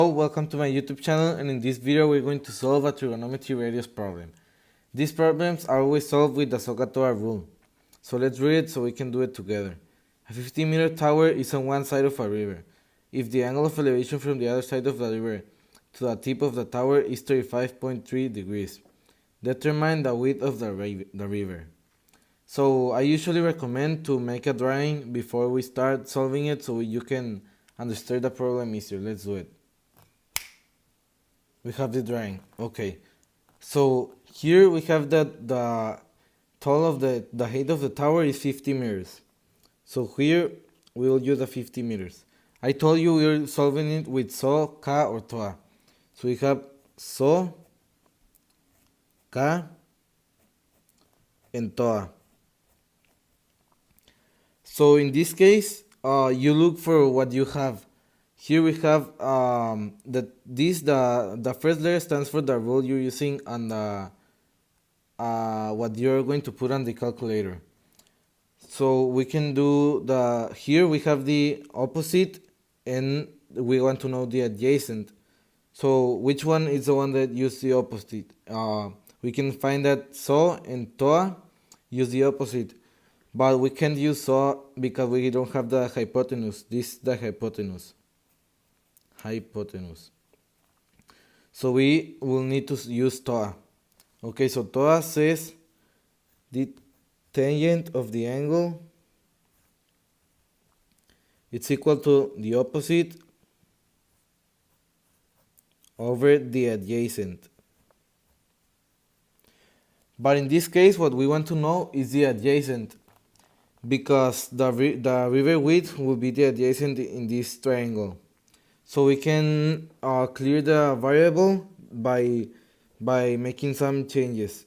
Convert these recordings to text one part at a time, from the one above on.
Hello, welcome to my YouTube channel, and in this video we're going to solve a trigonometry radius problem. These problems are always solved with the SOHCAHTOA rule. So let's read it so we can do it together. A 50-meter tower is on one side of a river. If the angle of elevation from the other side of the river to the tip of the tower is 35.3 degrees, determine the width of the river. So I usually recommend to make a drawing before we start solving it so you can understand the problem easier. Let's do it. We have the drawing. Okay. So here we have that the tall of the height of the tower is 50 meters. So here we will use the 50 meters. I told you we're solving it with SO, Ka, or Toa. So we have SO, Ka, and Toa. So in this case, you look for what you have. Here we have the first letter stands for the rule you're using and what you're going to put on the calculator. So we can do here we have the opposite and we want to know the adjacent. So which one is the one that uses the opposite? We can find that SO and TOA use the opposite, but we can't use SO because we don't have the hypotenuse. This is the hypotenuse. So we will need to use TOA. Okay, so TOA says the tangent of the angle it's equal to the opposite over the adjacent. But in this case, what we want to know is the adjacent because the river width will be the adjacent in this triangle. So we can clear the variable by making some changes.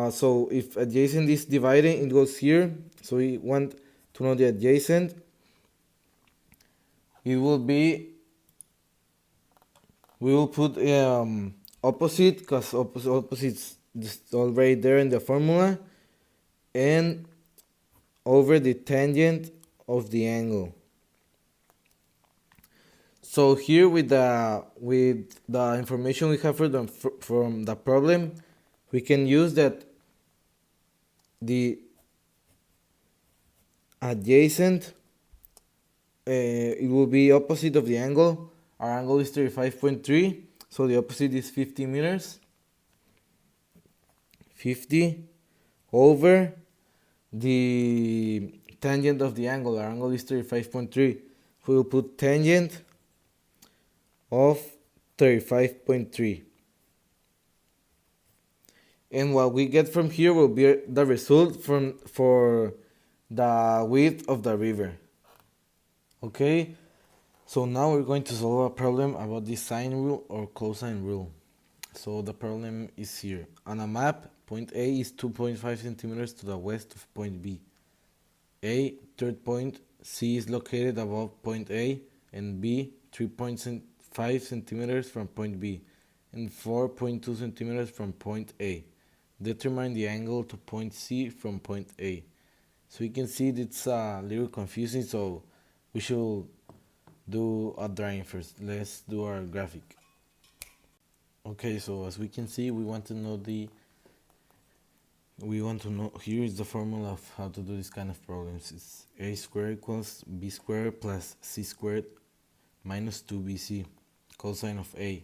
So if adjacent is dividing, it goes here. So we want to know the adjacent. It will be, we will put opposite because opposite's just already there in the formula, and over the tangent of the angle. So here with the information we have from the problem, we can use that the adjacent it will be opposite of the angle. Our angle is 35.3, so the opposite is 50 meters. 50 over the tangent of the angle. Our angle is 35.3. We will put tangent of 35.3. And what we get from here will be the result for the width of the river. Okay, so now we're going to solve a problem about the sine rule or cosine rule. So the problem is here. On a map, point A is 2.5 centimeters to the west of point B. A, third point, C is located above point A, and B, 3.5 centimeters from point B, and 4.2 centimeters from point A. Determine the angle to point C from point A. So you can see it's a little confusing, so we should do a drawing first. Let's do our graphic. Okay, so as we can see, we want to know here is the formula of how to do this kind of problems. It's a squared equals b squared plus c squared minus 2bc, cosine of a.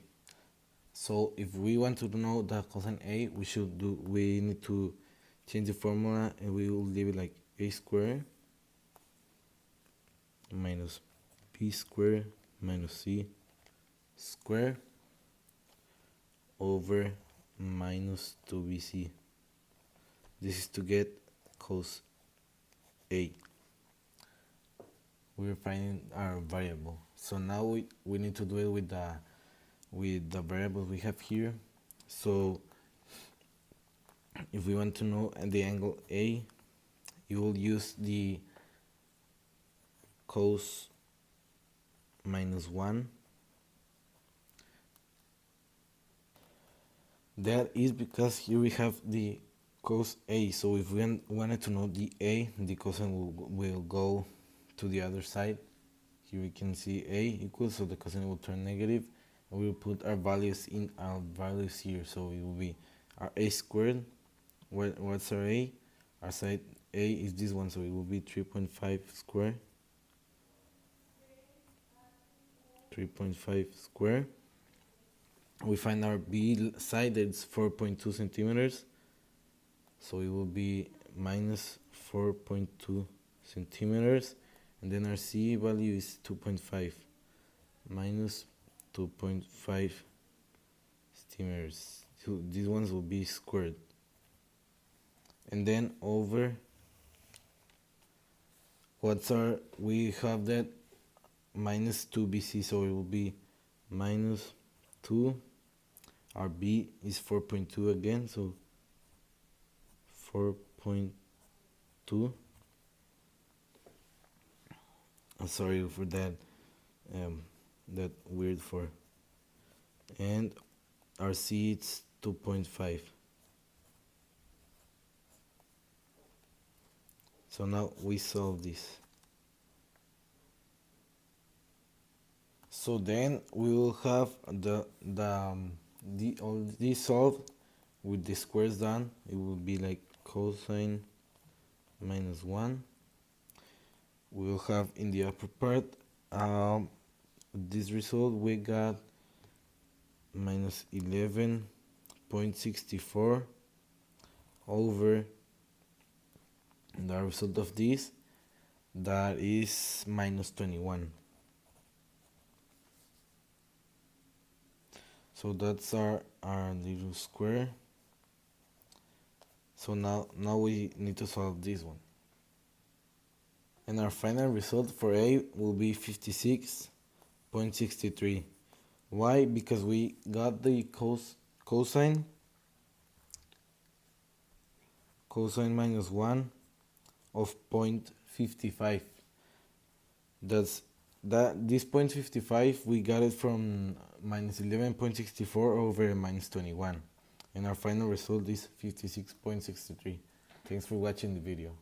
So if we want to know the cosine a, we need to change the formula, and we will leave it like a squared minus b squared minus c squared over minus 2bc. This is to get cos A. We're finding our variable. So now we need to do it with the variable we have here. So if we want to know the angle A, you will use the cos minus 1. That is because here we have the cos A. So if we wanted to know the A, the cosine will go to the other side. Here we can see A equals, so the cosine will turn negative, we'll put our values in our values here. So it will be our a squared. What's our a? Our side a is this one, so it will be 3.5 square. 3.5 square. We find our b side, that's 4.2 centimeters, so it will be minus 4.2 centimeters, and then our c value is 2.5 minus 2.5 centimeters. So these ones will be squared, and then over what's our, we have that minus 2 bc, so it will be minus 2. Our b is 4.2 again, so 4.2. I'm sorry for that, that weird for. And our c it's 2.5. So now we solve this. So then we will have all this solved with the squares done. It will be like cosine minus 1. We will have in the upper part this result we got minus 11.64 over the result of this, that is minus 21. So that's our little square. So now we need to solve this one. And our final result for A will be 56.63. Why? Because we got the cosine minus 1 of 0.55. This 0.55 we got it from minus 11.64 over minus 21, and our final result is 56.63. Thanks for watching the video.